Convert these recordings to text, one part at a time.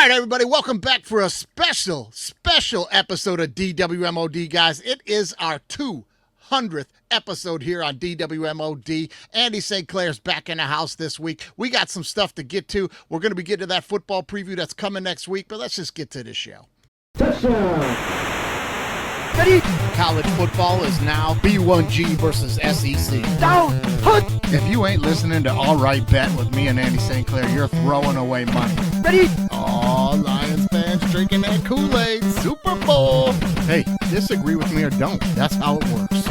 right, everybody, welcome back for a special episode of DWMOD, guys. It is our 200th episode here on DWMOD. Andy St. Clair's back in the house this week. We got some stuff to get to. We're going to be getting to that football preview that's coming next week, but let's just get to the show. Touchdown! College football is now B1G versus SEC. Down! Hunt! If you ain't listening to All Right Bet with me and Andy St. Clair, you're throwing away money. Ready? Oh, Lions fans drinking that Kool-Aid. Super Bowl. Hey, disagree with me or don't. That's how it works.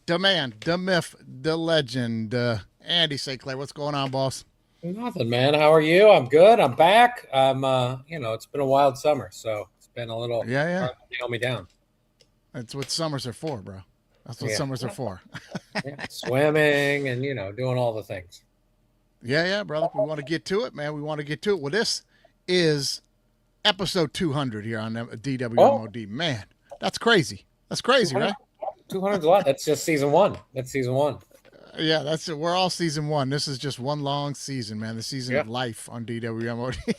The man, the myth, the legend, Andy St. Clair. What's going on, boss? Nothing, man. How are you? I'm good. I'm back. It's been a wild summer, so it's been a little hard to nail me down. That's what summers are for, bro. That's what summers are for. Swimming and, doing all the things. Yeah, brother. We want to get to it, man. We want to get to it. Well, this is episode 200 here on DWMOD. Man, that's crazy. That's crazy, right? 200's a lot. That's just season one. That's season one. Yeah, that's it. We're all season one. This is just one long season, man. The season of life on DWMOD.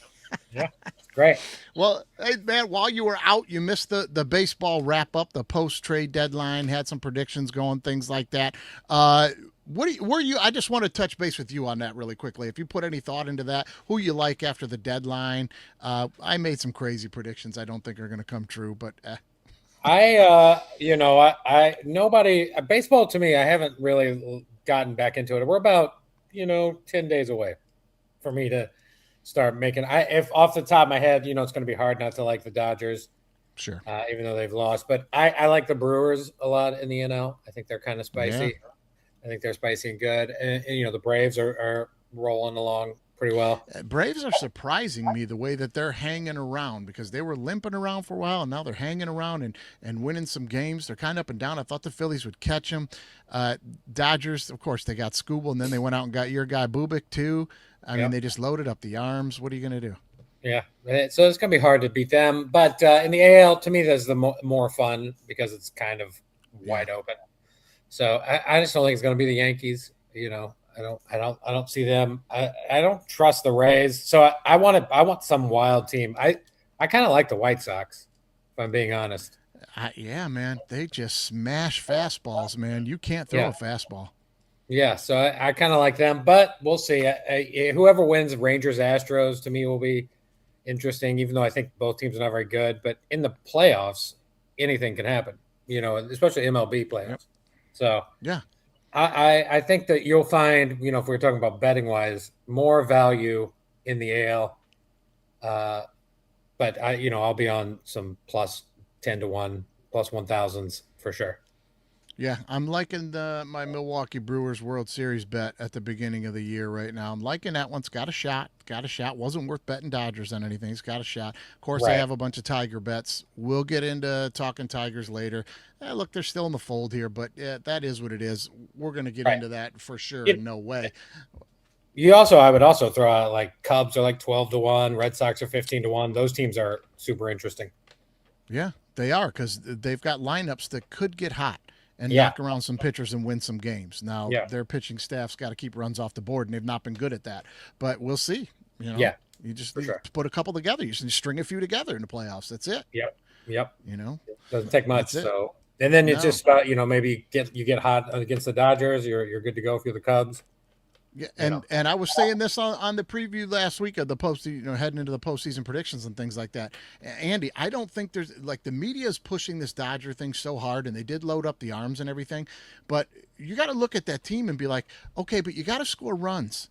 Yeah, great. Well, hey, man, while you were out, you missed the baseball wrap-up, the post-trade deadline, had some predictions going, things like that. I just want to touch base with you on that really quickly. If you put any thought into that, who you like after the deadline. I made some crazy predictions I don't think are going to come true, but baseball to me, I haven't really gotten back into it. We're about, 10 days away for me to start making. If off the top of my head, it's going to be hard not to like the Dodgers. Sure. Even though they've lost, but I like the Brewers a lot in the NL. I think they're kind of spicy. Yeah. I think they're spicy and good. And the Braves are rolling along pretty well. Braves are surprising me the way that they're hanging around, because they were limping around for a while, and now they're hanging around and winning some games. They're kind of up and down. I thought the Phillies would catch them. Dodgers, of course, they got Skubal, and then they went out and got your guy Bubic too. I mean, they just loaded up the arms. What are you going to do? Yeah, so it's going to be hard to beat them. But in the AL, to me, that's the more fun because it's kind of wide open. So I just don't think it's going to be the Yankees. I don't see them. I don't trust the Rays. So I want some wild team. I kind of like the White Sox, if I'm being honest. Yeah, man. They just smash fastballs, man. You can't throw a fastball. Yeah, so I kind of like them, but we'll see. Whoever wins, Rangers, Astros, to me will be interesting, even though I think both teams are not very good. But in the playoffs, anything can happen, especially MLB playoffs. Yep. So yeah, I think that you'll find, if we're talking about betting-wise, more value in the AL. But I'll be on some plus 10-1, plus 1,000s for sure. Yeah, I'm liking my Milwaukee Brewers World Series bet at the beginning of the year right now. I'm liking that one. It's got a shot. Wasn't worth betting Dodgers on anything. It's got a shot. Of course, I have a bunch of Tiger bets. We'll get into talking Tigers later. Look, they're still in the fold here, but that is what it is. We're going to get into that for sure. No way. I would also throw out like Cubs are like 12-1, Red Sox are 15-1. Those teams are super interesting. Yeah, they are, because they've got lineups that could get hot and knock around some pitchers and win some games. Now, their pitching staff's got to keep runs off the board, and they've not been good at that. But we'll see. You just put a couple together. You just string a few together in the playoffs. That's it. Yep. Doesn't take much. So, and then it's just about maybe you get hot against the Dodgers. You're good to go if you're the Cubs. Yeah, and I was saying this on the preview last week of the post, heading into the postseason predictions and things like that. Andy, I don't think there's the media is pushing this Dodger thing so hard, and they did load up the arms and everything, but you got to look at that team and be like, okay, but you got to score runs.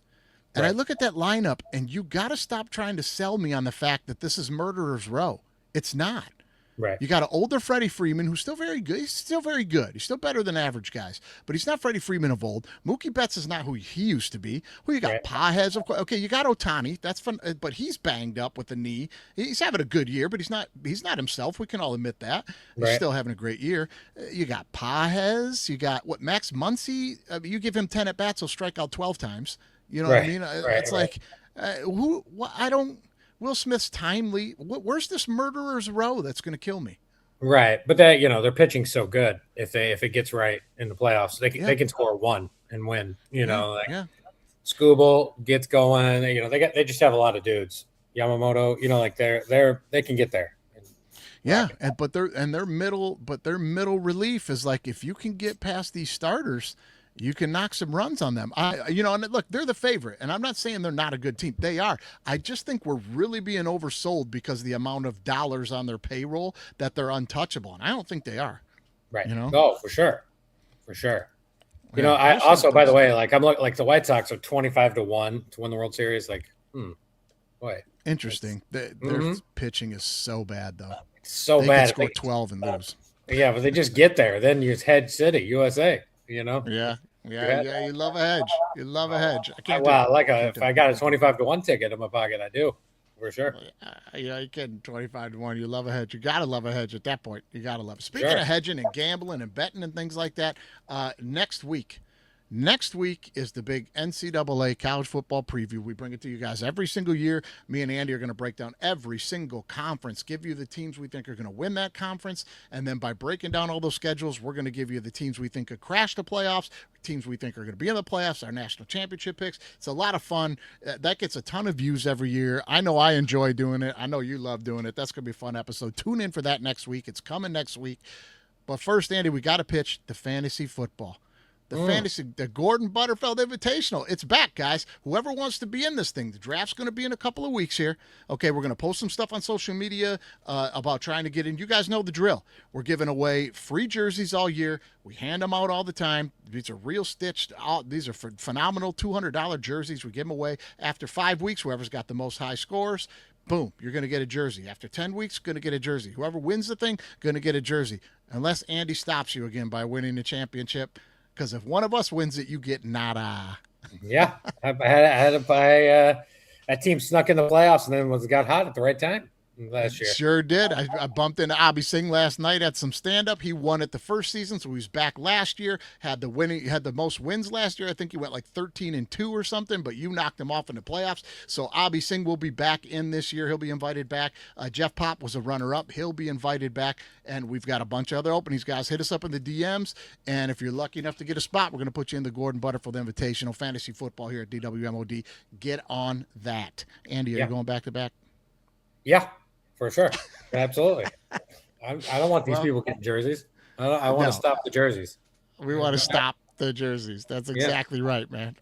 And I look at that lineup, and you got to stop trying to sell me on the fact that this is murderer's row. It's not. Right. You got an older Freddie Freeman who's still very good. He's still very good. He's still better than average guys, but he's not Freddie Freeman of old. Mookie Betts is not who he used to be. Who you got? Right. Pages, of course. Okay, you got Ohtani. That's fun, but he's banged up with the knee. He's having a good year, but he's not himself. We can all admit that. He's still having a great year. You got Pages. You got Max Muncy. You give him 10 at bats, he'll strike out 12 times. You know what I mean? It's like who? I don't. Will Smith's timely. Where's this murderer's row that's going to kill me? Right, but they're pitching so good. If it gets right in the playoffs, they can score one and win. Skubal gets going. They just have a lot of dudes. Yamamoto, like they can get there. Yeah, but their middle relief is like if you can get past these starters, you can knock some runs on them. And look, they're the favorite, and I'm not saying they're not a good team. They are. I just think we're really being oversold because of the amount of dollars on their payroll that they're untouchable, and I don't think they are. Right. No, for sure. Yeah, I also, by the way, I'm like the White Sox are 25-1 to win the World Series. Like, boy, interesting. Their pitching is so bad, though. So they bad. Could score 12 and lose. Yeah, but they just get there. Then you head city, USA. Yeah. You love a hedge. You love a hedge. I can't. If I got a 25-1 ticket in my pocket, I do for sure. Yeah, you're kidding. 25-1. You love a hedge. You gotta love a hedge at that point. You gotta love it. Speaking of hedging and gambling and betting and things like that, next week is the big NCAA college football preview. We bring it to you guys every single year. Me and Andy are going to break down every single conference, give you the teams we think are going to win that conference, and then by breaking down all those schedules, we're going to give you the teams we think could crash the playoffs, teams we think are going to be in the playoffs, our national championship picks. It's a lot of fun. That gets a ton of views every year. I know I enjoy doing it. I know you love doing it. That's going to be a fun episode. Tune in for that next week. It's coming next week. But first, Andy, we got to pitch the fantasy football. The Gordon Butterfield Invitational. It's back, guys. Whoever wants to be in this thing, the draft's going to be in a couple of weeks here. Okay, we're going to post some stuff on social media about trying to get in. You guys know the drill. We're giving away free jerseys all year. We hand them out all the time. These are real stitched. These are phenomenal $200 jerseys. We give them away. After 5 weeks, whoever's got the most high scores, boom, you're going to get a jersey. After 10 weeks, going to get a jersey. Whoever wins the thing, going to get a jersey. Unless Andy stops you again by winning the championship. Because if one of us wins it, you get nada. Yeah, I had to buy that team snuck in the playoffs and then got hot at the right time last year. Sure did. I bumped into Abhi Singh last night at some stand-up. He won it the first season, so he was back last year. Had the most wins last year. I think he went like 13-2 or something, but you knocked him off in the playoffs. So Abhi Singh will be back in this year. He'll be invited back. Jeff Pop was a runner-up. He'll be invited back. And we've got a bunch of other openings, guys. Hit us up in the DMs. And if you're lucky enough to get a spot, we're going to put you in the Gordon Butterfield Invitational Fantasy Football here at DWMOD. Get on that. Andy, are you going back-to-back? Yeah. For sure. Absolutely. I don't want these people getting jerseys. I want to stop the jerseys. We want to stop the jerseys. That's exactly right, man.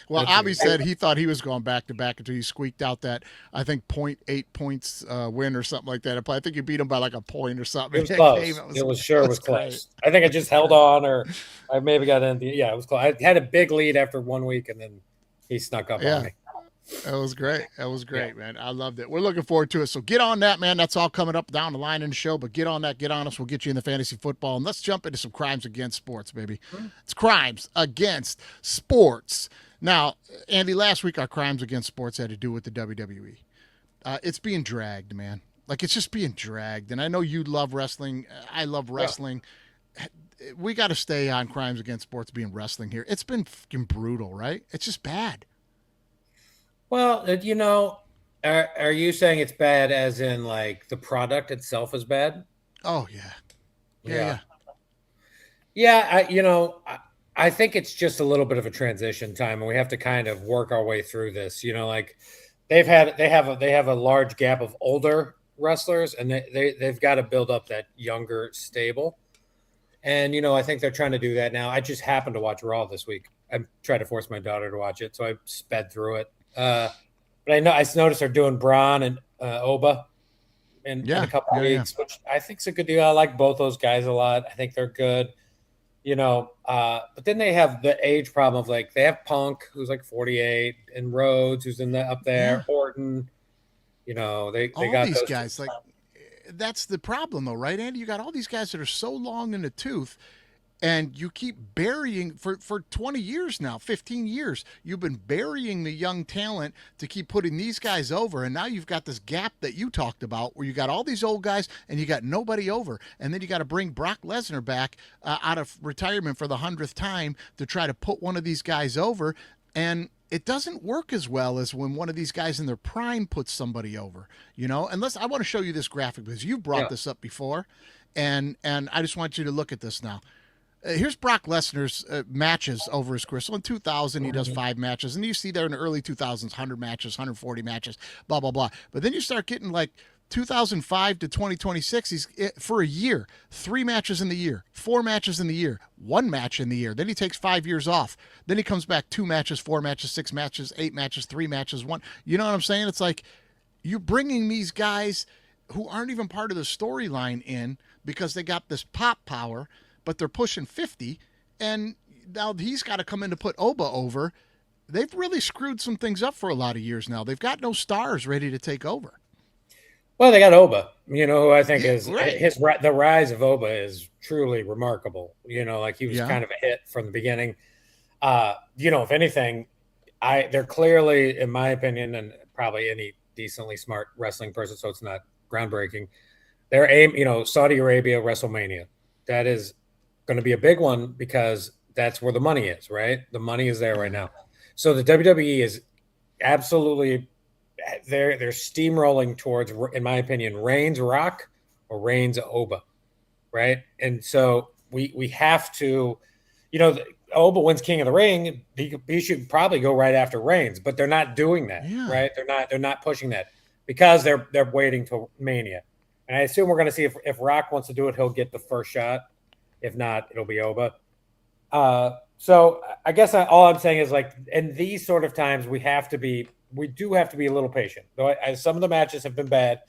Well, Abhi said he thought he was going back-to-back until he squeaked out that, I think, 0.8 points win or something like that. I think you beat him by like a point or something. It was close. It was close. I think I just held on, or I maybe got in. Yeah, it was close. I had a big lead after 1 week, and then he snuck up on me. That was great, man. I loved it. We're looking forward to it. So get on that, man. That's all coming up down the line in the show. But get on that. Get on us. We'll get you in the fantasy football. And let's jump into some crimes against sports, baby. It's crimes against sports. Now, Andy, last week our crimes against sports had to do with the WWE. It's being dragged, man. Like, it's just being dragged. And I know you love wrestling. I love wrestling. We got to stay on crimes against sports being wrestling here. It's been fucking brutal, right? It's just bad. Well, are you saying it's bad as in like the product itself is bad? Oh, yeah. I think it's just a little bit of a transition time, and we have to kind of work our way through this. Like they have a large gap of older wrestlers, and they've got to build up that younger stable. And I think they're trying to do that now. I just happened to watch Raw this week. I tried to force my daughter to watch it, so I sped through it. But I noticed they're doing Braun and Oba in a couple of weeks, which I think is a good deal. I like both those guys a lot. I think they're good, but then they have the age problem of like, they have Punk, who's like 48, and Rhodes, who's up there, Orton, they all got these those guys. Like, that's the problem though, right, Andy? You got all these guys that are so long in the tooth. And you keep burying for 20 years now, 15 years. You've been burying the young talent to keep putting these guys over. And now you've got this gap that you talked about where you got all these old guys and you got nobody over. And then you got to bring Brock Lesnar back out of retirement for the 100th time to try to put one of these guys over. And it doesn't work as well as when one of these guys in their prime puts somebody over, unless I want to show you this graphic because you've brought this up before. And I just want you to look at this now. Here's Brock Lesnar's matches over his career. So in 2000, he does 5 matches, and you see there in the early 2000s, 100 matches, 140 matches, blah blah blah. But then you start getting like 2005 to 2026, he's for a year, 3 matches in the year, 4 matches in the year, 1 match in the year. Then he takes 5 years off. Then he comes back 2 matches, 4 matches, 6 matches, 8 matches, 3 matches, 1. You know what I'm saying? It's like you're bringing these guys who aren't even part of the storyline in because they got this pop power, but they're pushing 50, and now he's got to come in to put Oba over. They've really screwed some things up for a lot of years now. They've got no stars ready to take over. Well, they got Oba, who I think is right. the rise of Oba is truly remarkable. Like he was kind of a hit from the beginning. If anything, they're clearly, in my opinion, and probably any decently smart wrestling person, so it's not groundbreaking. They're Saudi Arabia, WrestleMania. That is going to be a big one because that's where the money is, right? The money is there right now. So the WWE is absolutely they're steamrolling towards, in my opinion, Reigns Rock or Reigns Oba, right? And so we have to, Oba wins King of the Ring. He should probably go right after Reigns, but they're not doing that, right? They're not pushing that because they're waiting till Mania. And I assume we're going to see if Rock wants to do it, he'll get the first shot. If not, it'll be Oba. So I guess all I'm saying is, like, in these sort of times, we do have to be a little patient. Though some of the matches have been bad,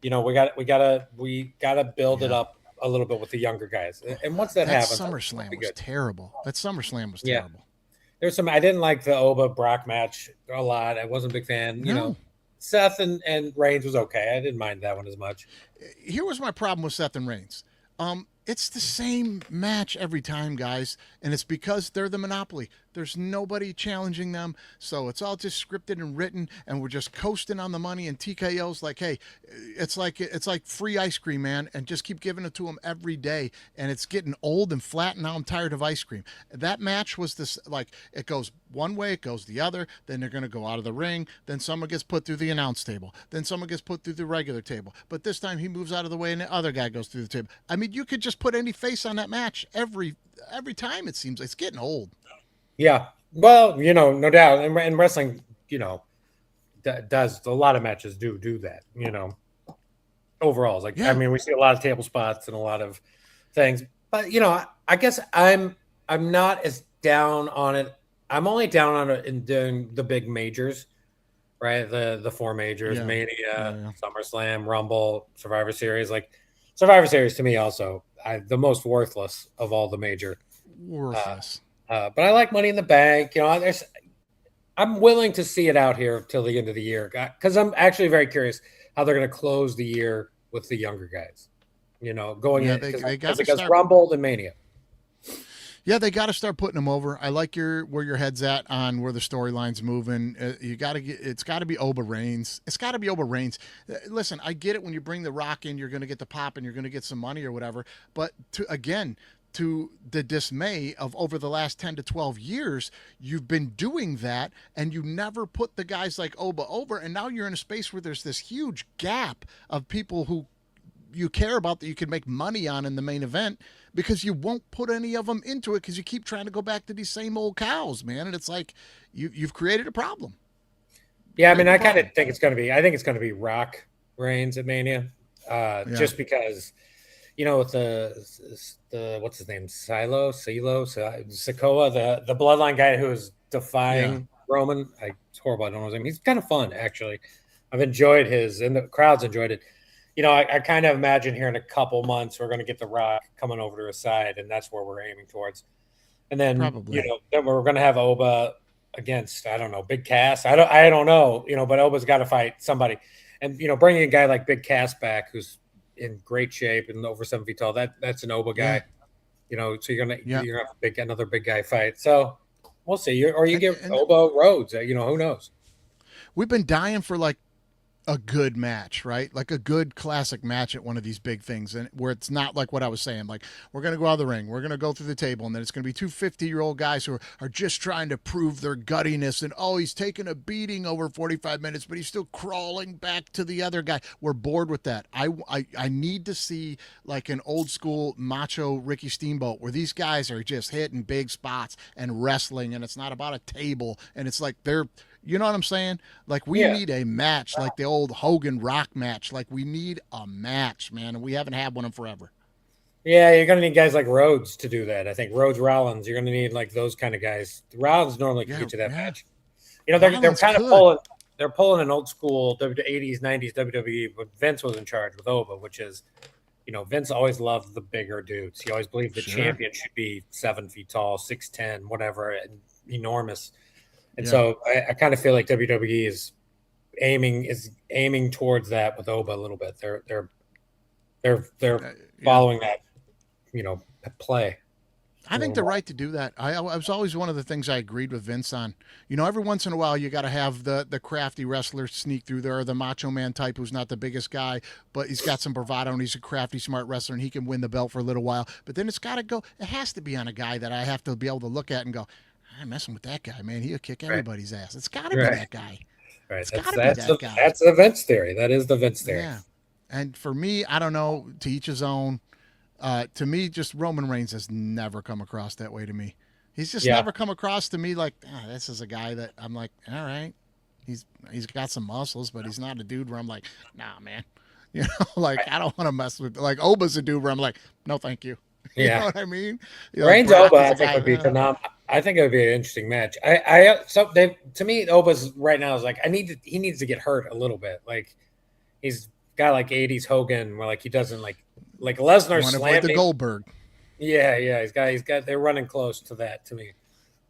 we gotta build it up a little bit with the younger guys. And once that happens, SummerSlam was terrible. That SummerSlam was terrible. There's I didn't like the Oba Brock match a lot. I wasn't a big fan. No. Seth and Reigns was okay. I didn't mind that one as much. Here was my problem with Seth and Reigns. It's the same match every time, guys, and it's because they're the monopoly. There's nobody challenging them, so it's all just scripted and written, and we're just coasting on the money. And TKO's like, hey, it's like free ice cream, man, and just keep giving it to them every day. And it's getting old and flat, and now I'm tired of ice cream. That match was this, like, it goes one way, it goes the other, then they're going to go out of the ring, then someone gets put through the announce table, then someone gets put through the regular table, but this time he moves out of the way and the other guy goes through the table. I mean, you could just put any face on that match every time. It seems like it's getting old. Yeah, well, no doubt, and wrestling, does a lot of matches do that, overall. Like, I mean, we see a lot of table spots and a lot of things, but I guess I'm not as down on it. I'm only down on it in doing the big majors, right? The 4 majors, Mania, SummerSlam, Rumble, Survivor Series. Like, Survivor Series to me also the most worthless of all the major. Worthless. But I like Money in the Bank. I'm willing to see it out here till the end of the year because I'm actually very curious how they're going to close the year with the younger guys. Going in because it goes Rumble and Mania. Yeah, they got to start putting them over. I like where your head's at on where the storyline's moving. It's got to be Oba Reigns. It's got to be Oba Reigns. Listen, I get it when you bring The Rock in, you're going to get the pop and you're going to get some money or whatever. But to the dismay of over the last 10 to 12 years, you've been doing that and you never put the guys like Oba over. And now you're in a space where there's this huge gap of people who you care about that you can make money on in the main event because you won't put any of them into it because you keep trying to go back to these same old cows, man. And it's like you've created a problem. Yeah, I mean, I kind of think it's going to be Rock Reigns at Mania, just because, with the what's his name, Sikoa, the bloodline guy who is defying Roman. It's horrible. I don't know his name. He's kind of fun, actually. I've enjoyed and the crowd's enjoyed it. I kind of imagine here in a couple months we're going to get The Rock coming over to his side, and that's where we're aiming towards. And then, then we're going to have Oba against, I don't know, Big Cass. I don't know, but Oba's got to fight somebody. And, bringing a guy like Big Cass back who's in great shape and over 7 feet tall, that's an Oba guy. So you're going to have another big guy fight. So we'll see. Or you get Oba Rhodes. Who knows? We've been dying for like a good match, right? Like a good classic match at one of these big things, and where it's not like what I was saying, like we're gonna go out of the ring, we're gonna go through the table, and then it's gonna be two 50-year-old guys who are just trying to prove their guttiness, and oh, he's taking a beating over 45 minutes, but he's still crawling back to the other guy. We're bored with that. I need to see like an old school macho Ricky Steamboat where these guys are just hitting big spots and wrestling, and it's not about a table, and it's like they're, you know what I'm saying? Like we Yeah. need a match, like the old Hogan Rock match. Like we need a match, man, and we haven't had one in forever. Yeah, you're gonna need guys like Rhodes to do that. I think Rhodes Rollins. You're gonna need like those kind of guys. Rollins normally can Yeah, get you that yeah. match. You know, they're Rollins kind of could. pulling an old school 80s, 90s WWE, but Vince was in charge with Oba, which is, you know, Vince always loved the bigger dudes. He always believed the Sure. champion should be 7 feet tall, 6'10", whatever, and enormous. And Yeah. so I kind of feel like WWE is aiming towards that with Oba a little bit. They're Yeah. following that, you know, play. I think they're right to do that. I was always one of the things I agreed with Vince on. You know, every once in a while you got to have the crafty wrestler sneak through there, or the Macho Man type who's not the biggest guy, but he's got some bravado and he's a crafty, smart wrestler, and he can win the belt for a little while. But then it's got to go. It has to be on a guy that I have to be able to look at and go, I'm messing with that guy, man. He'll kick everybody's ass. It's got to be that guy. Right. It's got to be that guy. That's the Vince theory. That is the Vince theory. Yeah. And for me, I don't know, to each his own. To me, just Roman Reigns has never come across that way to me. He's just never come across to me like, this is a guy that I'm like, all right, he's got some muscles, but he's not a dude where I'm like, nah, man. You know, like I don't want to mess with, like Oba's a dude where I'm like, no, thank you. You know what I mean? You know, Reigns Brock Oba, is I a think guy, would be phenomenal. I think it would be an interesting match. To me, Oba's right now is like, he needs to get hurt a little bit. Like he's got like 80s Hogan where like he doesn't like Lesnar Want to avoid slammed the him. Goldberg. Yeah, he's got they're running close to that to me.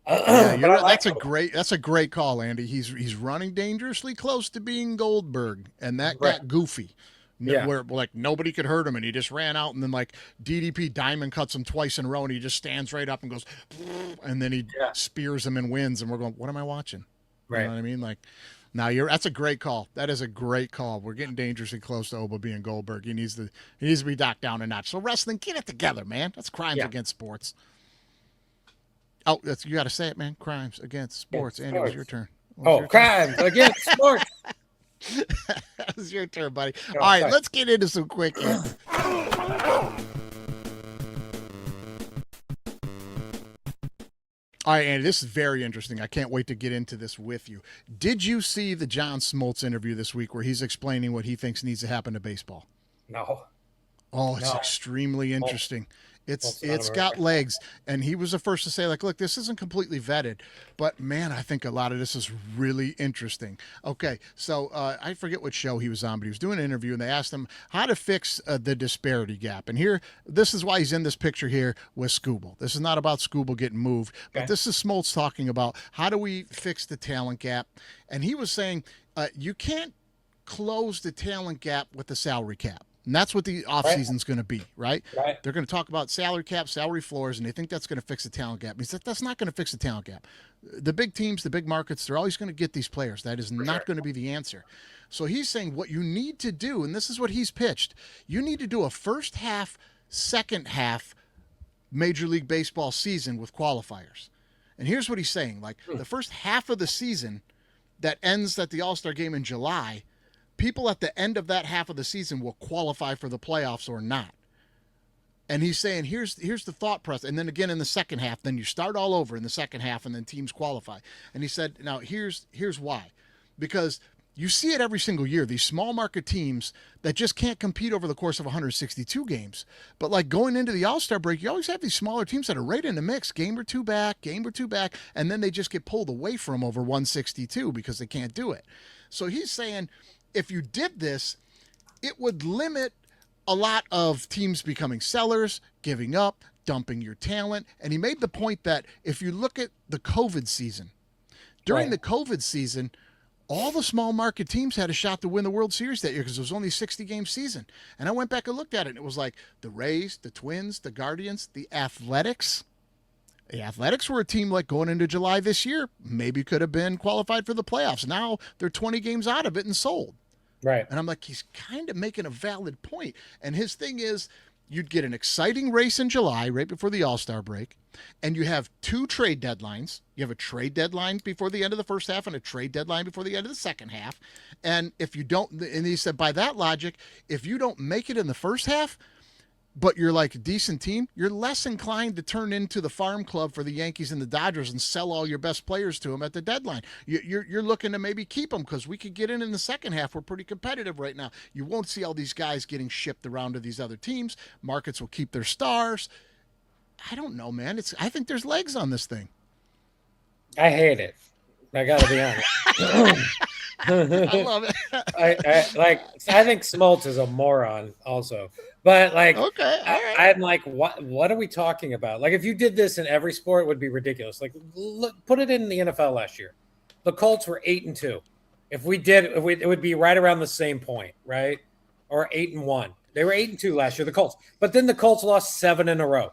Yeah, that's a great call, Andy. He's running dangerously close to being Goldberg, and that got goofy. Where like nobody could hurt him, and he just ran out, and then like DDP Diamond cuts him twice in a row, and he just stands right up and goes, and then he spears him and wins, and we're going, what am I watching? You know what I mean? Like, now that's a great call. That is a great call. We're getting dangerously close to Oba being Goldberg. He needs to be docked down a notch. So wrestling, get it together, man. That's crimes against sports. Oh, you got to say it, man. Crimes against sports. Andy, it was your turn. Crimes against sports. That was your turn, buddy. All right, let's get into some quick hits. All right, Andy, this is very interesting. I can't wait to get into this with you. Did you see the John Smoltz interview this week where he's explaining what he thinks needs to happen to baseball? No. Oh, it's extremely interesting. It's got legs, and he was the first to say, like, look, this isn't completely vetted, but man, I think a lot of this is really interesting. Okay, so I forget what show he was on, but he was doing an interview, and they asked him how to fix the disparity gap. And here, this is why he's in this picture here with Scooble. This is not about Scooble getting moved, but this is Smoltz talking about how do we fix the talent gap. And he was saying you can't close the talent gap with the salary cap. And that's what the offseason's going to be, right? They're going to talk about salary cap, salary floors, and they think that's going to fix the talent gap. He said that's not going to fix the talent gap. The big teams, the big markets, they're always going to get these players. That is not going to be the answer. So he's saying what you need to do, and this is what he's pitched, you need to do a first half, second half Major League Baseball season with qualifiers. And here's what he's saying. Like the first half of the season that ends at the All-Star game in July, people at the end of that half of the season will qualify for the playoffs or not. And he's saying, here's the thought process. And then again in the second half, then you start all over in the second half, and then teams qualify. And he said, now here's why. Because you see it every single year, these small market teams that just can't compete over the course of 162 games. But like going into the All-Star break, you always have these smaller teams that are right in the mix, game or two back, and then they just get pulled away from over 162 because they can't do it. So he's saying, if you did this, it would limit a lot of teams becoming sellers, giving up, dumping your talent. And he made the point that if you look at the COVID season, during the COVID season, all the small market teams had a shot to win the World Series that year because it was only a 60-game season. And I went back and looked at it, and it was like the Rays, the Twins, the Guardians, the Athletics. The Athletics were a team like going into July this year, maybe could have been qualified for the playoffs. Now they're 20 games out of it and sold. Right. And I'm like, he's kind of making a valid point. And his thing is, you'd get an exciting race in July, right before the All-Star break, and you have two trade deadlines. You have a trade deadline before the end of the first half and a trade deadline before the end of the second half. And if you don't, and he said, by that logic, if you don't make it in the first half, but you're like a decent team, you're less inclined to turn into the farm club for the Yankees and the Dodgers and sell all your best players to them at the deadline. You're looking to maybe keep them because we could get in the second half. We're pretty competitive right now. You won't see all these guys getting shipped around to these other teams. Markets will keep their stars. I don't know, man. I think there's legs on this thing. I hate it. I got to be honest. I love it. I think Smoltz is a moron also. But like, okay, all right. I'm like, what are we talking about? Like, if you did this in every sport, it would be ridiculous. Like, look, put it in the NFL last year. The Colts were 8-2. If we did, it would be right around the same point, right? Or 8-1. They were 8-2 last year, the Colts. But then the Colts lost 7 in a row,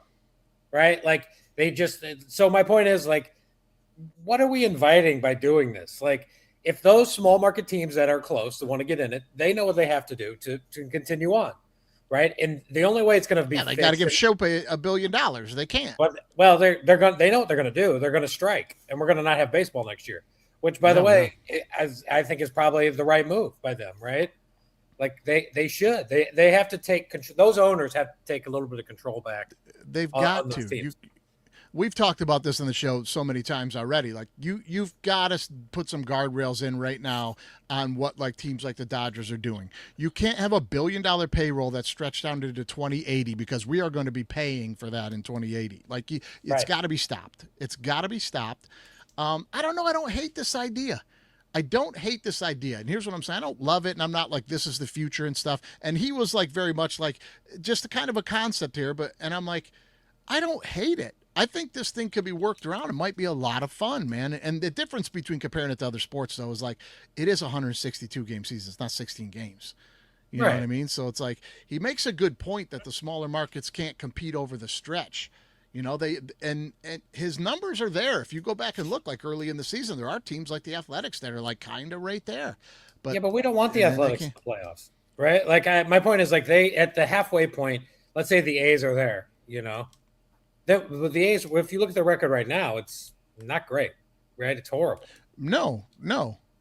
right? Like, they just. So my point is, like, what are we inviting by doing this? Like, if those small market teams that are close that want to get in it, they know what they have to do to continue on, right? And the only way it's going to be, they got to give Shope $1 billion. They can't. Well, they know what they're going to do. They're going to strike, and we're going to not have baseball next year. Which, by the way, as I think is probably the right move by them, right? Like they should. They have to take control. Those owners have to take a little bit of control back. They've got to. We've talked about this on the show so many times already. Like you've got to put some guardrails in right now on what like teams like the Dodgers are doing. You can't have $1 billion payroll that's stretched down to 2080 because we are going to be paying for that in 2080. Like it's got to be stopped. It's got to be stopped. I don't know. I don't hate this idea. I don't hate this idea. And here's what I'm saying. I don't love it. And I'm not like, this is the future and stuff. And he was like, very much like just a kind of a concept here. And I'm like, I don't hate it. I think this thing could be worked around. It might be a lot of fun, man. And the difference between comparing it to other sports, though, is like it is a 162 game season. It's not 16 games. You know what I mean? So it's like he makes a good point that the smaller markets can't compete over the stretch. You know, and his numbers are there. If you go back and look, like early in the season, there are teams like the Athletics that are like kind of right there. But we don't want the Athletics in the playoffs, right? Like my point is like they at the halfway point. Let's say the A's are there. You know. The A's, if you look at the record right now, it's not great, right? It's horrible. No.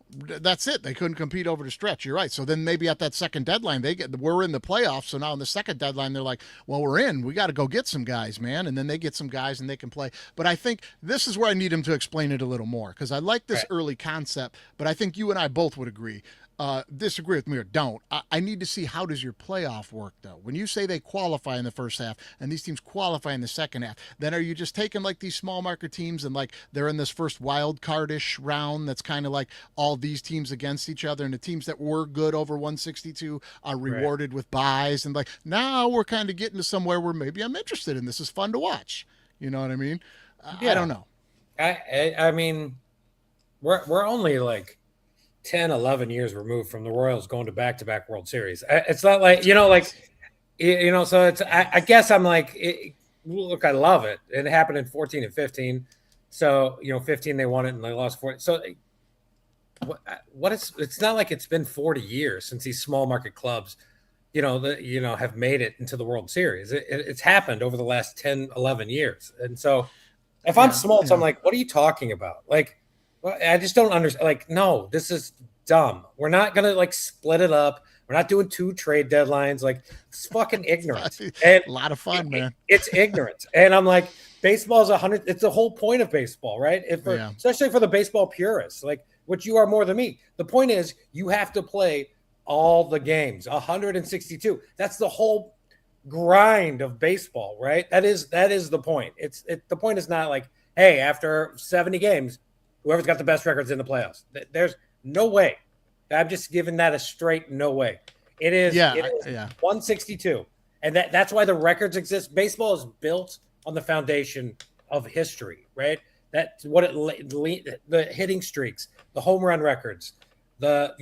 That's it. They couldn't compete over the stretch. You're right. So then maybe at that second deadline, we're in the playoffs. So now in the second deadline, they're like, well, we're in. We got to go get some guys, man. And then they get some guys and they can play. But I think this is where I need him to explain it a little more because I like this early concept. But I think you and I both would agree. Disagree with me or don't. I need to see how does your playoff work though. When you say they qualify in the first half and these teams qualify in the second half, then are you just taking like these small market teams and like they're in this first wild card-ish round that's kind of like all these teams against each other and the teams that were good over 162 are rewarded with buys and like now we're kind of getting to somewhere where maybe I'm interested in this is fun to watch. You know what I mean? I don't know. I mean, we're only like 10, 11 years removed from the Royals going to back-to-back World Series. It's not like, so it's, I guess I'm like, look, I love it. It happened in 14 and 15. So, 15, they won it and they lost 40. So it's not like it's been 40 years since these small market clubs, have made it into the World Series. It's happened over the last 10, 11 years. And so if I'm Smoltz, I'm like, what are you talking about? Like, I just don't understand. Like, no, this is dumb. We're not going to like split it up. We're not doing 2 trade deadlines. Like, it's fucking ignorant. And a lot of fun, man. It's ignorant. And I'm like, baseball is 100. It's the whole point of baseball, right? Especially for the baseball purists, like which you are more than me. The point is you have to play all the games, 162. That's the whole grind of baseball, right? That is the point. The point is not like, hey, after 70 games, whoever's got the best records in the playoffs. There's no way. I'm just giving that a straight no way. It is 162. And that's why the records exist. Baseball is built on the foundation of history, right? That's what the hitting streaks, the home run records, somebody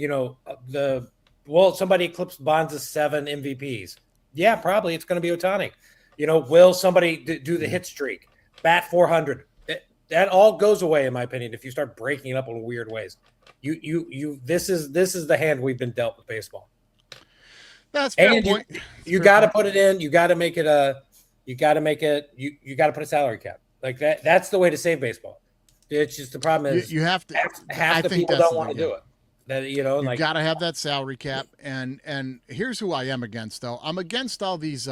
eclipsed Bonds' 7 MVPs. Yeah, probably it's going to be Ohtani. Will somebody do the hit streak, bat 400? That all goes away, in my opinion, if you start breaking it up in weird ways. This is the hand we've been dealt with baseball. That's fair and point. You got to put it in. You got to make it you got to put a salary cap like that. That's the way to save baseball. It's just the problem is you have to. Half the people don't want to do it. That you got to have that salary cap. And here's who I am against, though. I'm against all these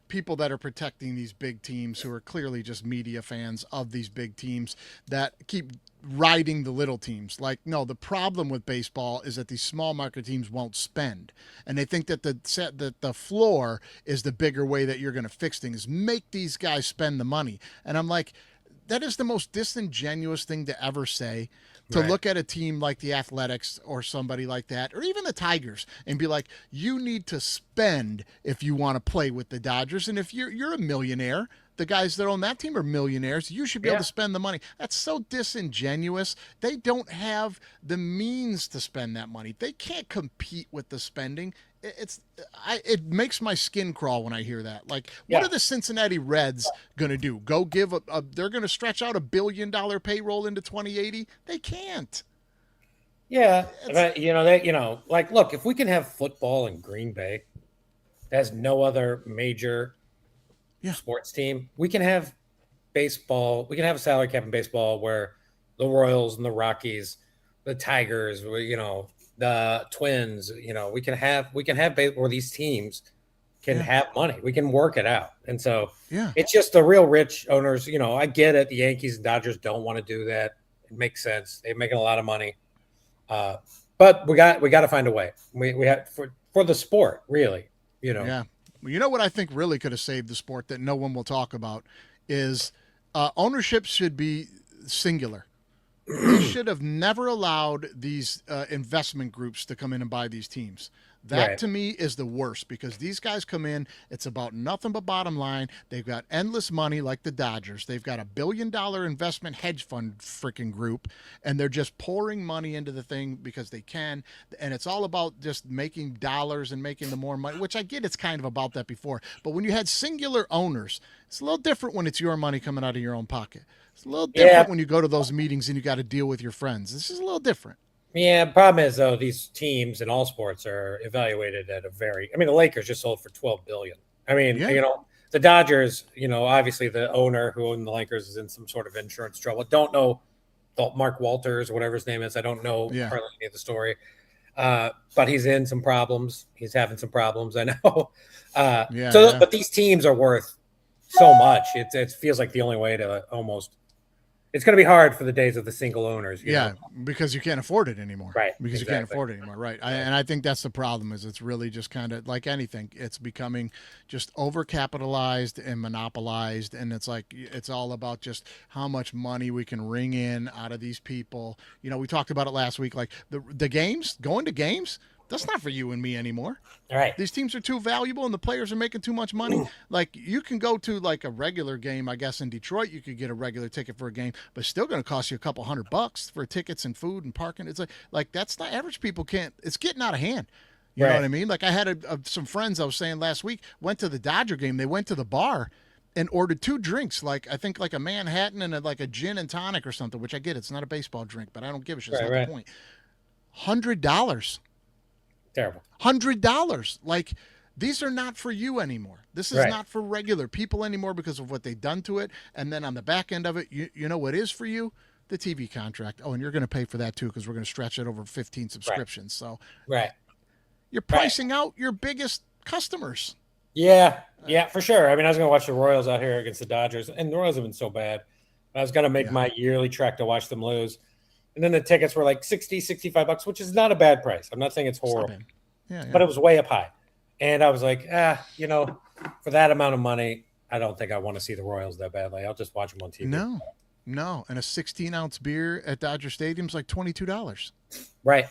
people that are protecting these big teams who are clearly just media fans of these big teams that keep riding the little teams. Like, no, the problem with baseball is that these small market teams won't spend, and they think that the floor is the bigger way that you're going to fix things. Make these guys spend the money, and I'm like, that is the most disingenuous thing to ever say. To look at a team like the Athletics or somebody like that, or even the Tigers, and be like, you need to spend if you want to play with the Dodgers. And if you're a millionaire, the guys that own that team are millionaires, you should be able to spend the money. That's so disingenuous. They don't have the means to spend that money. They can't compete with the spending. It makes my skin crawl when I hear that. Like, what are the Cincinnati Reds going to do? Go give they're going to stretch out $1 billion payroll into 2080? They can't. Yeah, but like, look, if we can have football in Green Bay, there's no other major sports team. We can have baseball. We can have a salary cap in baseball where the Royals and the Rockies, the Tigers, the Twins, we can have where these teams can have money. We can work it out. And so it's just the real rich owners. I get it. The Yankees and Dodgers don't want to do that. It makes sense. They're making a lot of money. But we got to find a way. We have for the sport, really, Yeah. Well, you know what I think really could have saved the sport that no one will talk about is ownership should be singular. They should have never allowed these investment groups to come in and buy these teams. That to me is the worst, because these guys come in, it's about nothing but bottom line. They've got endless money like the Dodgers. They've got $1 billion investment hedge fund freaking group, and they're just pouring money into the thing because they can. And it's all about just making dollars and making the more money, which I get it's kind of about that before. But when you had singular owners, it's a little different when it's your money coming out of your own pocket. It's a little different when you go to those meetings and you got to deal with your friends. This is a little different. Yeah, the problem is, though, these teams in all sports are evaluated at the Lakers just sold for $12 billion. The Dodgers, obviously the owner who owned the Lakers is in some sort of insurance trouble. Don't know Mark Walters or whatever his name is. I don't know hardly any of the story. But he's in some problems. He's having some problems, I know. But these teams are worth so much. It feels like the only way to almost – it's going to be hard for the days of the single owners. Because you can't afford it anymore. Right. Because you can't afford it anymore. Right. And I think that's the problem, is it's really just kind of like anything. It's becoming just overcapitalized and monopolized. And it's like, it's all about just how much money we can wring in out of these people. We talked about it last week, like the games, going to games. That's not for you and me anymore. All right. These teams are too valuable and the players are making too much money. Like, you can go to like a regular game, I guess in Detroit, you could get a regular ticket for a game, but it's still going to cost you a couple $100 for tickets and food and parking. It's like that's not, average people can't, it's getting out of hand. You know what I mean? Like, I had some friends I was saying last week went to the Dodger game. They went to the bar and ordered 2 drinks, like I think like a Manhattan and like a gin and tonic or something, which I get. It's not a baseball drink, but I don't give a shit. That's not the point. $100. Terrible. $100. Like, these are not for you anymore. This is not for regular people anymore because of what they've done to it. And then on the back end of it, you know what is for you? The TV contract. Oh, and you're going to pay for that too, because we're going to stretch it over 15 subscriptions. So you're pricing out your biggest customers. Yeah, for sure. I was going to watch the Royals out here against the Dodgers, and the Royals have been so bad. I was going to make my yearly trek to watch them lose. And then the tickets were like $60, $65, which is not a bad price. I'm not saying it's horrible, but it was way up high. And I was like, for that amount of money, I don't think I want to see the Royals that badly. I'll just watch them on TV. No. And a 16-ounce beer at Dodger Stadium is like $22. Right.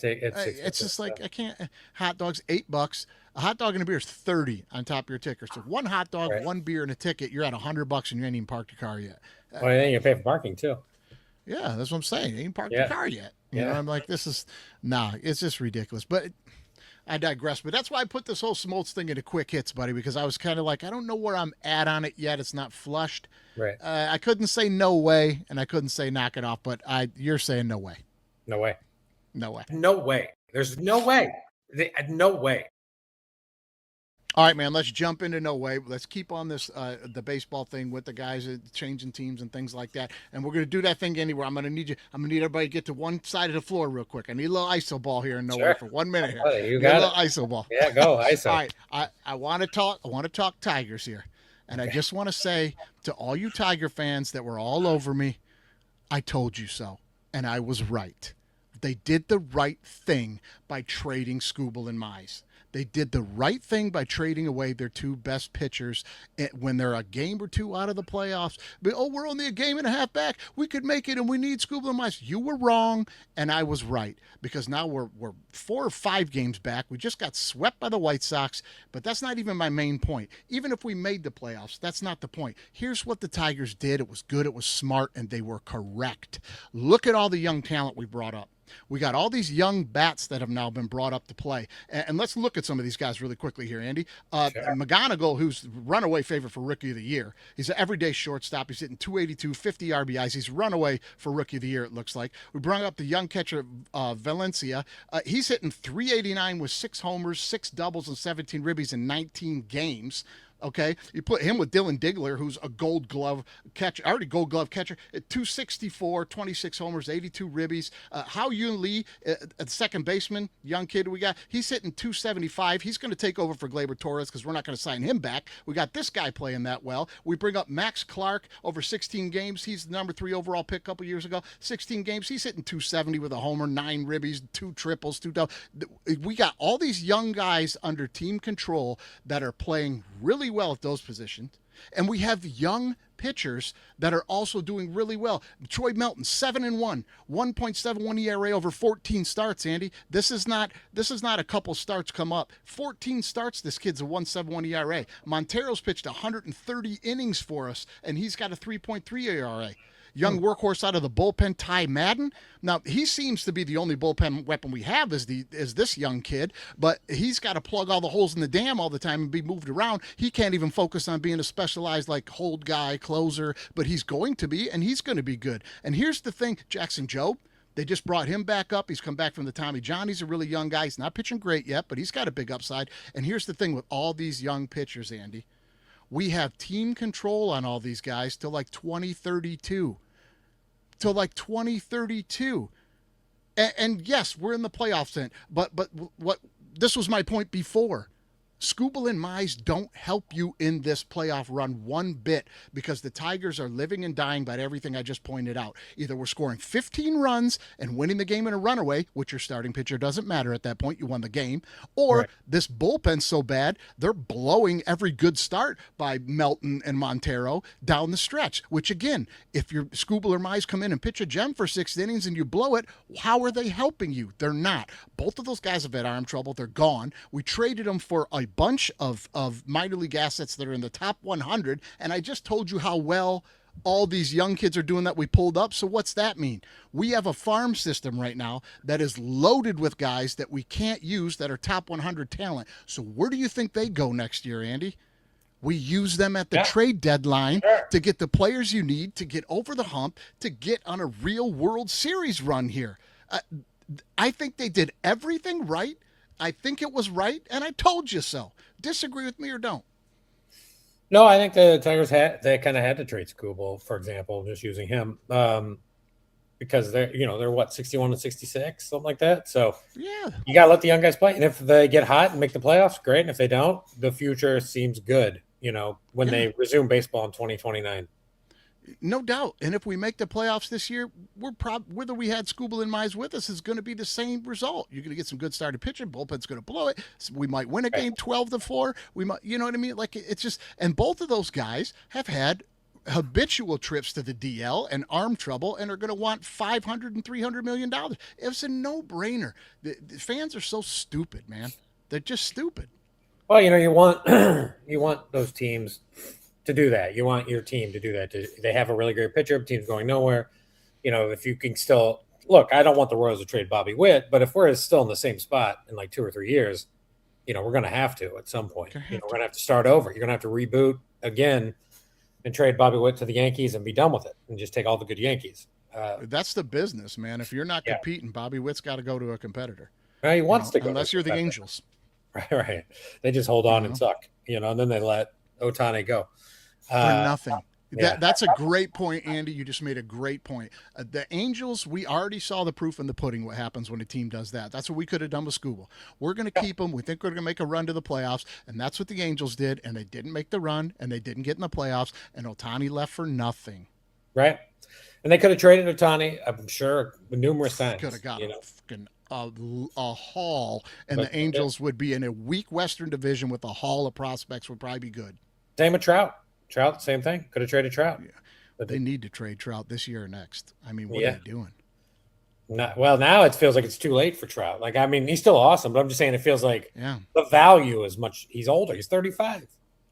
It's just like, I can't. Hot dogs, $8. A hot dog and a beer is $30 on top of your ticket. So one hot dog, one beer, and a ticket, you're at $100 and you ain't even parked your car yet. Well, then you pay for parking too. Yeah, that's what I'm saying. You ain't parked your car yet. You know, I'm like, it's just ridiculous. But I digress. But that's why I put this whole Smoltz thing into quick hits, buddy, because I was kind of like, I don't know where I'm at on it yet. It's not flushed. Right. I couldn't say no way, and I couldn't say knock it off, but you're saying no way. No way. No way. No way. There's no way. No way. All right, man, let's jump into no way. Let's keep on this, the baseball thing with the guys changing teams and things like that. And we're going to do that thing anywhere. I'm going to need everybody to get to one side of the floor real quick. I need a little ISO ball here in no way for 1 minute here. You got a little ISO ball. Yeah, go ISO. All right, I want to talk Tigers here. And okay. I just want to say to all you Tiger fans that were all over me, I told you so. And I was right. They did the right thing by trading Skubal and Mize. They did the right thing by trading away their two best pitchers when they're a game or two out of the playoffs. But, we're only a game and a half back. We could make it, and we need Skubal and Mize. You were wrong, and I was right, because now we're 4 or 5 games back. We just got swept by the White Sox, but that's not even my main point. Even if we made the playoffs, that's not the point. Here's what the Tigers did. It was good, it was smart, and they were correct. Look at all the young talent we brought up. We got all these young bats that have now been brought up to play. And let's look at some of these guys really quickly here, Andy. Sure. McGonigal, who's runaway favorite for Rookie of the Year. He's an everyday shortstop. He's hitting 282, 50 RBIs. He's runaway for Rookie of the Year, it looks like. We brought up the young catcher, Valencia. He's hitting 389 with 6 homers, 6 doubles, and 17 ribbies in 19 games. Okay, you put him with Dylan Diggler, who's a Gold Glove catcher, already Gold Glove catcher, at 264, 26 homers, 82 ribbies. Hao Yun Lee, at second baseman, young kid we got, he's hitting 275. He's going to take over for Gleyber Torres because we're not going to sign him back. We got this guy playing that well. We bring up Max Clark over 16 games. He's the number 3 overall pick a couple years ago. 16 games, he's hitting 270 with a homer, 9 ribbies, 2 triples, 2 doubles. We got all these young guys under team control that are playing really well at those positions, and we have young pitchers that are also doing really well. Troy Melton, 7-1, 1.71 ERA over 14 starts. Andy, this is not a couple starts come up. 14 starts. This kid's a 1.71 ERA. Montero's pitched 130 innings for us, and he's got a 3.3 ERA. Young workhorse out of the bullpen, Ty Madden. Now, he seems to be the only bullpen weapon we have is this young kid, but he's got to plug all the holes in the dam all the time and be moved around. He can't even focus on being a specialized, hold guy, closer, but he's going to be, and he's going to be good. And here's the thing, Jackson Jobe, they just brought him back up. He's come back from the Tommy John. He's a really young guy. He's not pitching great yet, but he's got a big upside. And here's the thing with all these young pitchers, Andy. We have team control on all these guys till 2032. Till 2032. And yes, we're in the playoffs then. But what this was my point before. Skubal and Mize don't help you in this playoff run one bit because the Tigers are living and dying by everything I just pointed out. Either we're scoring 15 runs and winning the game in a runaway, which your starting pitcher doesn't matter at that point, you won the game, or right. This bullpen's so bad, they're blowing every good start by Melton and Montero down the stretch, which again, if your Skubal or Mize come in and pitch a gem for 6 innings and you blow it, how are they helping you? They're not. Both of those guys have had arm trouble. They're gone. We traded them for a bunch of minor league assets that are in the top 100, and I just told you how well all these young kids are doing that we pulled up. So what's that mean? We have a farm system right now that is loaded with guys that we can't use that are top 100 talent. So where do you think they go next year, Andy? We use them at the trade deadline to get the players you need to get over the hump, to get on a real World Series run here. I think they did everything right. I think it was right, and I told you so. Disagree with me or don't? No, I think the Tigers kind of had to trade Skubal, for example, just using him because they're what 61 and 66, something like that. So yeah, you got to let the young guys play, and if they get hot and make the playoffs, great. And if they don't, the future seems good. When they resume baseball in 2029. No doubt. And if we make the playoffs this year, whether we had Skubal and Mize with us is going to be the same result. You're going to get some good starting pitching. Bullpen's going to blow it. We might win a game 12-4. We might, you know what I mean? It's just, and both of those guys have had habitual trips to the DL and arm trouble and are going to want $500 and $300 million. It's a no-brainer. The fans are so stupid, man. They're just stupid. Well, you want those teams to do that. You want your team to do that. They have a really great pitcher. The team's going nowhere. If you can still look, I don't want the Royals to trade Bobby Witt, but if we're still in the same spot in 2 or 3 years, we're going to have to at some point. We're going to have to start over. You're going to have to reboot again and trade Bobby Witt to the Yankees and be done with it and just take all the good Yankees. That's the business, man. If you're not Yeah. competing, Bobby Witt's got to go to a competitor. Well, he wants to go. Unless you're the Angels. Right. They just hold on and know? suck, and then they let Ohtani go. For nothing. Yeah. That's a great point, Andy. You just made a great point. The Angels, we already saw the proof in the pudding what happens when a team does that. That's what we could have done with Scooble. We're going to keep them. We think we're going to make a run to the playoffs, and that's what the Angels did, and they didn't make the run, and they didn't get in the playoffs, and Ohtani left for nothing. Right. And they could have traded Ohtani, I'm sure, numerous times. Could have got a haul, and the Angels would be in a weak Western division with a haul of prospects would probably be good. Same with Trout. Trout, same thing. Could have traded Trout. Yeah. But they need to trade Trout this year or next. I mean, what are they doing? Now it feels like it's too late for Trout. Like, I mean, he's still awesome, but I'm just saying it feels like the value is much. He's older. He's 35.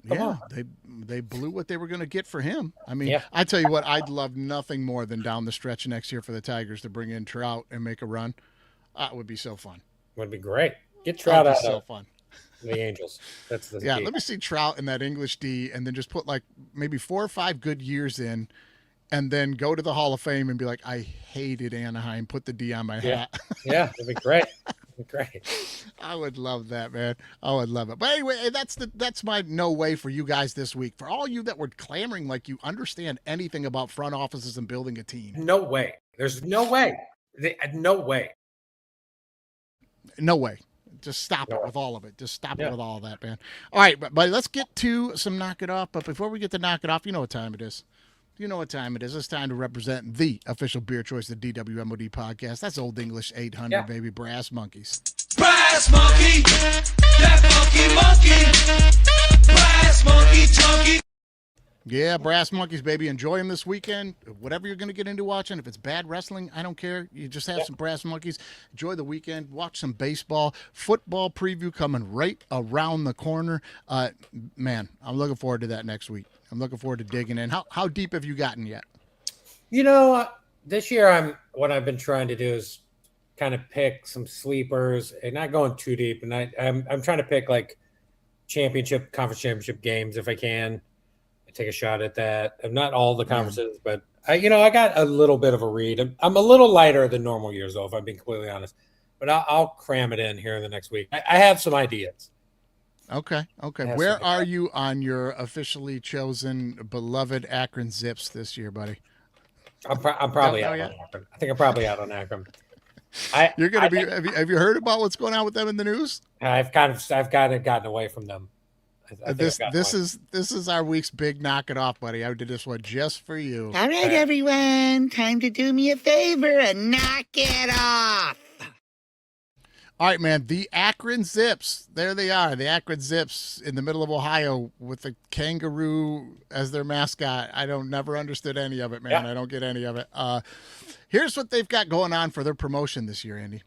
Come on. They blew what they were going to get for him. I mean, I tell you what, I'd love nothing more than down the stretch next year for the Tigers to bring in Trout and make a run. It would be so fun. Would be great. Get Trout out. So fun. The Angels. That's the key. Let me see Trout in that English D, and then just put like maybe 4 or 5 good years in, and then go to the Hall of Fame and be like, I hated Anaheim. Put the D on my hat. Yeah, it'd be great. Great. I would love that, man. I would love it. But anyway, that's my no way for you guys this week. For all you that were clamoring like you understand anything about front offices and building a team. No way. There's no way. No way. No way. Just stop it with all of it. Just stop it with all of that, man. All right, but let's get to some knock it off. But before we get to knock it off, you know what time it is. You know what time it is. It's time to represent the official beer choice of the DWMOD podcast. That's Olde English 800, baby. Brass Monkeys. Brass monkey, that funky monkey. Brass monkey, chunky. Yeah, Brass Monkeys, baby. Enjoy them this weekend. Whatever you're going to get into watching. If it's bad wrestling, I don't care. You just have some Brass Monkeys. Enjoy the weekend. Watch some baseball. Football preview coming right around the corner. Man, I'm looking forward to that next week. I'm looking forward to digging in. How deep have you gotten yet? This year what I've been trying to do is kind of pick some sleepers and not going too deep. And I'm trying to pick like conference championship games if I can. Take a shot at that. Not all the conferences, but I got a little bit of a read. I'm a little lighter than normal years, though, if I'm being completely honest. But I'll cram it in here in the next week. I have some ideas. Okay. Where are you on your officially chosen beloved Akron Zips this year, buddy? I'm probably out on Akron. I think I'm probably out on Akron. You're gonna be. Have you heard about what's going on with them in the news? I've kind of gotten away from them. This is our week's big knock it off, buddy. I did this one just for you. All right, everyone, time to do me a favor and knock it off. All right, man. The Akron Zips. There they are. The Akron Zips in the middle of Ohio with the kangaroo as their mascot. I never understood any of it, man. Yeah. I don't get any of it. Here's what they've got going on for their promotion this year, Andy.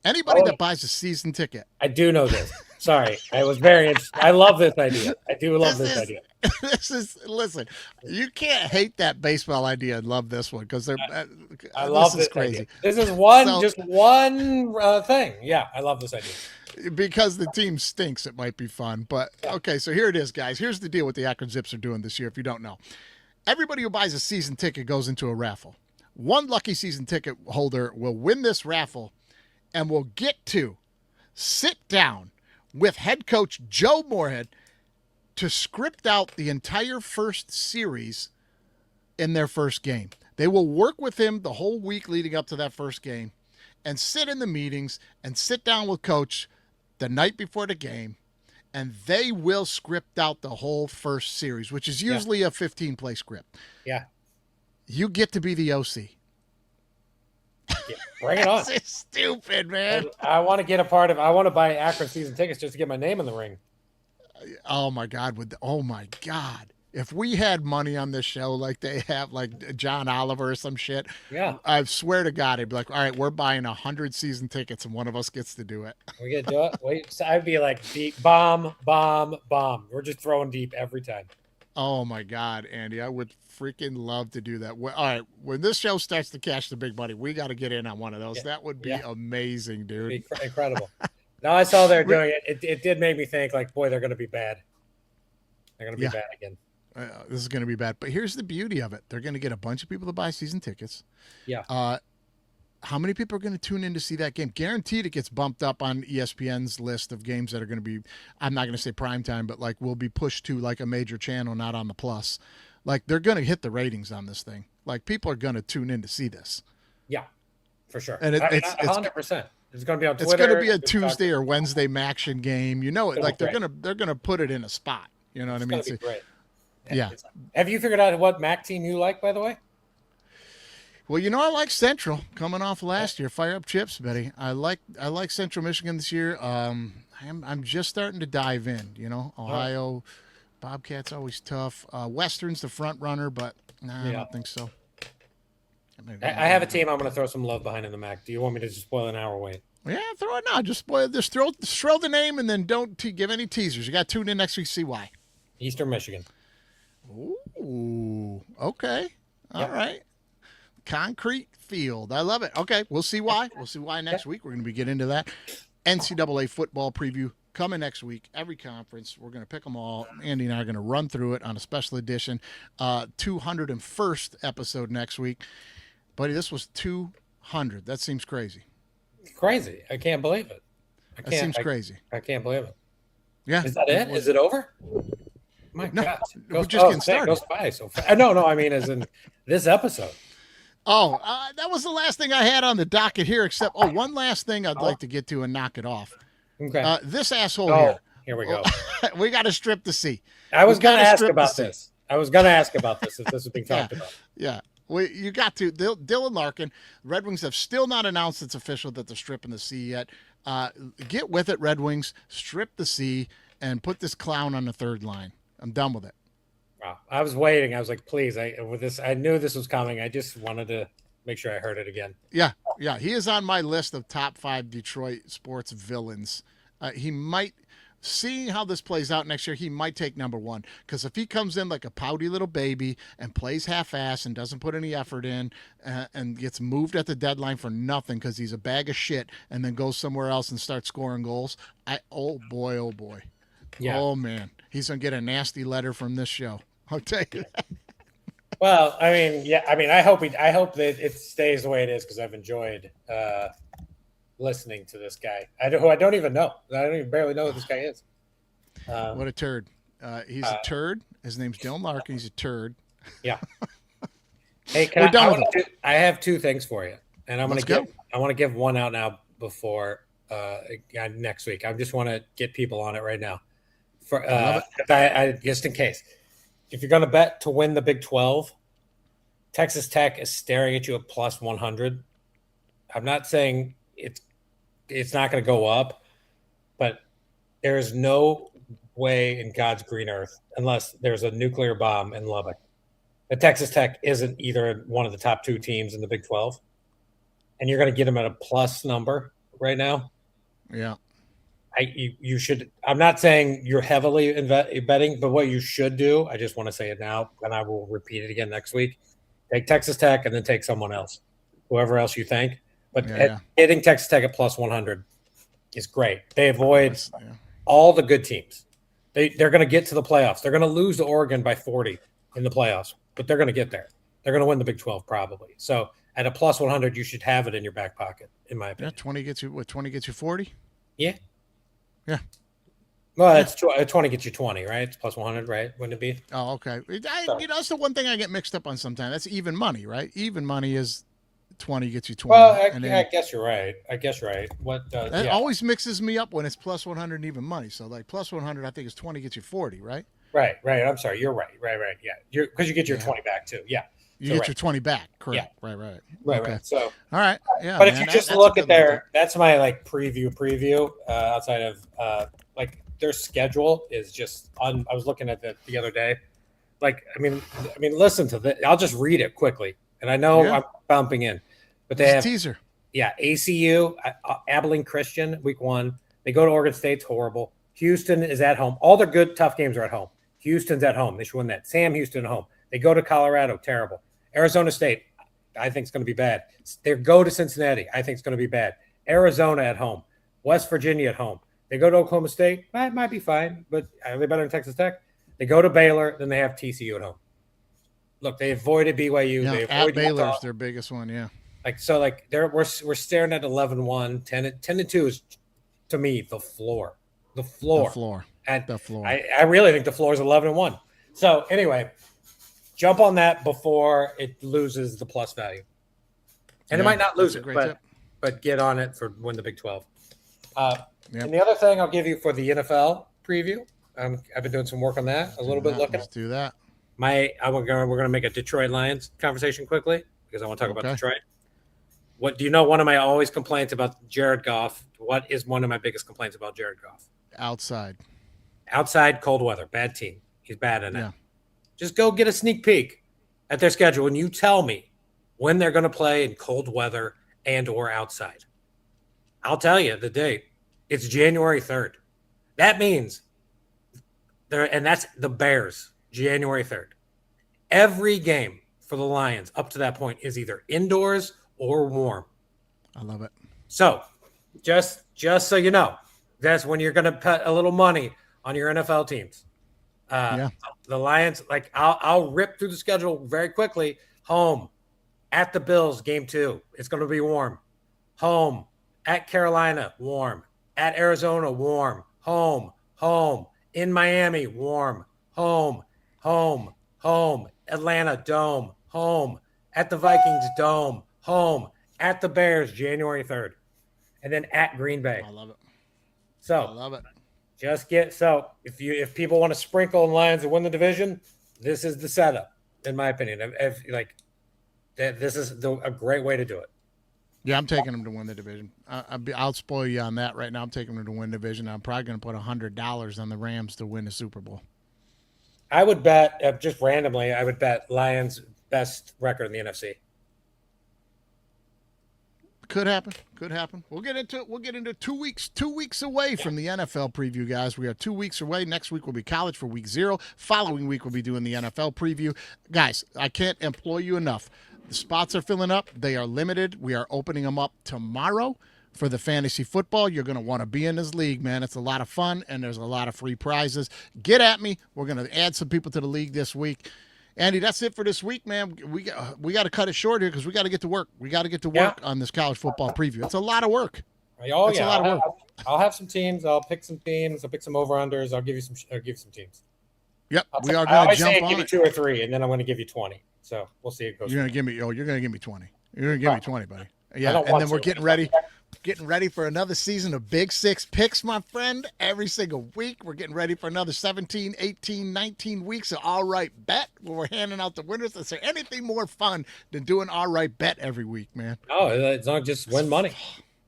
Anybody that buys a season ticket. I do know this. Sorry. I was very interested. I love this idea. I do love this idea. Listen, you can't hate that baseball idea and love this one because I love this crazy. Idea. This is just one thing. Yeah, I love this idea. Because the team stinks, it might be fun. But, okay, so here it is, guys. Here's the deal what the Akron Zips are doing this year, if you don't know. Everybody who buys a season ticket goes into a raffle. One lucky season ticket holder will win this raffle and will get to sit down with head coach Joe Moorhead to script out the entire first series in their first game. They will work with him the whole week leading up to that first game and sit in the meetings and sit down with coach the night before the game, and they will script out the whole first series, which is usually a 15-play script. Yeah. You get to be the OC. Yeah, bring it on. This is stupid, man. I want to get I want to buy Akron season tickets just to get my name in the ring. Oh my God. Oh my God. If we had money on this show like they have, like John Oliver or some shit, I swear to God, I'd be like, all right, we're buying 100 season tickets and one of us gets to do it. We get to do it? Wait, so I'd be like, deep, bomb. We're just throwing deep every time. Oh my God, Andy, I would freaking love to do that. All right, when this show starts to cash the big money, we got to get in on one of those. That would be amazing, dude. It'd be incredible. Now I saw they're doing it. It did make me think, like, boy, they're going to be bad. They're going to be bad again. This is going to be bad. But here's the beauty of it. They're going to get a bunch of people to buy season tickets. Yeah. How many people are going to tune in to see that game? Guaranteed it gets bumped up on ESPN's list of games that are going to be, I'm not going to say prime time, but like will be pushed to like a major channel, not on the plus. Like they're going to hit the ratings on this thing. Like people are going to tune in to see this. Yeah, for sure. And it's 100%. It's going to be on Twitter. It's going to be a Tuesday or Wednesday action game. You know it. Like they're going to put it in a spot. You know what I mean? It's going to be great. Yeah. Have you figured out what MAC team you like, by the way? Well, you know I like Central coming off last year. Fire up chips, Betty. I like Central Michigan this year. I'm just starting to dive in. You know, Ohio, Bobcats always tough. Western's the front runner, but I don't think so. I have a team I'm going to throw some love behind in the MAC. Do you want me to just spoil an hour wait? Yeah, throw it now. Just throw the name and then don't give any teasers. You got to tune in next week to see why. Eastern Michigan. Ooh, okay. All right. Concrete field. I love it. Okay, we'll see why. We'll see why next week. We're going to get into that. NCAA football preview coming next week. Every conference. We're going to pick them all. Andy and I are going to run through it on a special edition. 201st episode next week. Buddy, this was 200. That seems crazy. Crazy. I can't believe it. That seems crazy. I can't believe it. Yeah. Is that it? Is it over? My God. We're just getting started. Goes by so fast. No, I mean as in this episode. Oh, that was the last thing I had on the docket here, except, one last thing I'd like to get to and knock it off. Okay. This asshole here we go. We got a strip to see. I was going to ask about this. If this is being talked about. Yeah. You got to. Dylan Larkin, Red Wings have still not announced it's official that they're stripping the C yet. Get with it, Red Wings. Strip the C and put this clown on the third line. I'm done with it. Wow. I was waiting. I was like, please. I knew this was coming. I just wanted to make sure I heard it again. Yeah. He is on my list of top 5 Detroit sports villains. He might, seeing how this plays out next year, he might take number 1. Because if he comes in like a pouty little baby and plays half-ass and doesn't put any effort in and gets moved at the deadline for nothing because he's a bag of shit and then goes somewhere else and starts scoring goals, oh boy. Yeah. Oh, man. He's going to get a nasty letter from this show. I'll tell you that. Well, I mean, yeah. I mean, I hope that it stays the way it is because I've enjoyed listening to this guy. Who I don't even know. I don't even barely know who this guy is. What a turd. He's a turd. His name's Dylan Larkin. He's a turd. Yeah. Hey, I have 2 things for you, and I want to give one out now before next week. I just want to get people on it right now. For just in case. If you're going to bet to win the Big 12, Texas Tech is staring at you at plus 100. I'm not saying it's not going to go up, but there is no way in God's green earth, unless there's a nuclear bomb in Lubbock, that Texas Tech isn't either one of the top 2 teams in the Big 12. And you're going to get them at a plus number right now. Yeah. You should. I'm not saying you're heavily betting, but what you should do, I just want to say it now, and I will repeat it again next week. Take Texas Tech and then take someone else, whoever else you think. But hitting Texas Tech at plus 100 is great. They avoid all the good teams. They're going to get to the playoffs. They're going to lose to Oregon by 40 in the playoffs, but they're going to get there. They're going to win the Big 12 probably. So at a plus 100, you should have it in your back pocket, in my opinion. Yeah, 20 gets you 40? Yeah. Yeah. Well, it's 20 gets you 20, right? It's plus 100, right? Wouldn't it be? Oh, okay. That's the one thing I get mixed up on sometimes. That's even money, right? Even money is 20 gets you 20. Well, I guess you're right. That always mixes me up when it's plus 100 and even money. So like plus 100, I think is 20 gets you 40, right? Right. I'm sorry. You're right. Right. Yeah. Because you get your 20 back too. Yeah. You get your 20 back. Correct. Yeah. Right. Okay. So, all right. Yeah. But if you just look at that's my like preview outside of like their schedule is just on. I was looking at the other day. Like, I mean, listen to this. I'll just read it quickly. And I know I'm bumping in, but they have teaser. Yeah. ACU, Abilene Christian, week 1. They go to Oregon State. It's horrible. Houston is at home. All their good, tough games are at home. Houston's at home. They should win that. Sam Houston at home. They go to Colorado. Terrible. Arizona State, I think it's going to be bad. They go to Cincinnati. I think it's going to be bad. Arizona at home. West Virginia at home. They go to Oklahoma State. That might be fine, but are they better than Texas Tech? They go to Baylor, then they have TCU at home. Look, they avoided BYU. Yeah, They at avoided Baylor's Utah. their biggest one, yeah. We're staring at 11-1, 10-2 is to me the floor. The floor. The floor. And The floor. I really think the floor is 11-1. So anyway, jump on that before it loses the plus value. And it Yeah, might not lose that's a it, great tip. but get on it for win the Big 12. Yep. And the other thing I'll give you for the NFL preview, I've been doing some work on that, a little bit looking. Let's do that. We're going to make a Detroit Lions conversation quickly because I want to talk about Detroit. What do you know? One of my always complaints about Jared Goff. What is one of my biggest complaints about Jared Goff? Outside, cold weather, bad team. He's bad in it. Yeah. Just go get a sneak peek at their schedule and you tell me when they're going to play in cold weather and or outside. I'll tell you the date. It's January 3rd. That means and that's the Bears, January 3rd. Every game for the Lions up to that point is either indoors or warm. I love it. So just so you know, that's when you're going to put a little money on your NFL teams. The Lions, I'll rip through the schedule very quickly. Home, at the Bills, game 2. It's going to be warm. Home, at Carolina, warm. At Arizona, warm. Home. In Miami, warm. Home. Atlanta, dome. Home. At the Vikings, dome. Home. At the Bears, January 3rd. And then at Green Bay. I love it. So I love it. If people want to sprinkle in Lions and win the division, this is the setup, in my opinion. This is a great way to do it. Yeah, I'm taking them to win the division. I'll spoil you on that right now. I'm taking them to win the division. I'm probably going to put $100 on the Rams to win the Super Bowl. I would bet, just randomly, Lions best record in the NFC. Could happen. We'll get into 2 weeks. 2 weeks away from the NFL preview, guys. We are 2 weeks away. Next week will be college for week 0. Following week we'll be doing the NFL preview. Guys, I can't employ you enough. The spots are filling up. They are limited. We are opening them up tomorrow for the fantasy football. You're going to want to be in this league, man. It's a lot of fun, and there's a lot of free prizes. Get at me. We're going to add some people to the league this week. Andy, that's it for this week, man. We got to cut it short here because we got to get to work. We got to get to work on this college football preview. It's a lot of work. A lot of work. I'll have some teams. I'll pick some teams. I'll pick some over-unders. I'll give you some teams. Yep, we are going to jump on give you 2 or 3, and then I'm going to give you 20. So we'll see. It goes. You're going to give me 20. You're going to give me 20, buddy. Yeah, and then we're getting ready for another season of Big Six picks, my friend. Every single week, we're getting ready for another 17, 18, 19 weeks of All Right Bet where we're handing out the winners. Is there anything more fun than doing All Right Bet every week, man? Oh, it's not just win money.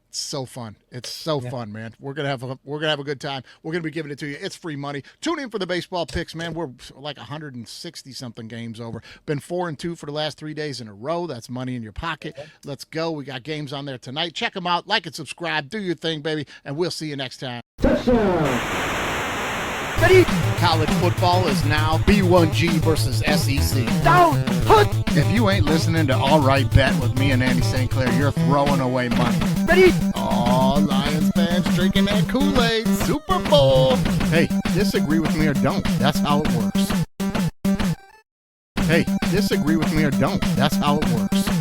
It's so fun. It's so fun, man. We're gonna have a good time. We're gonna be giving it to you. It's free money. Tune in for the baseball picks, man. We're like 160 something games over. Been 4-2 for the last 3 days in a row. That's money in your pocket. Let's go. We got games on there tonight. Check them out. Like and subscribe. Do your thing, baby. And we'll see you next time. College football is now B1G versus SEC. Down. If you ain't listening to All Right Bet with me and Andy St. Clair, you're throwing away money. Ready? All Lions fans drinking that Kool-Aid. Super Bowl. Hey, disagree with me or don't. That's how it works. Hey, disagree with me or don't. That's how it works.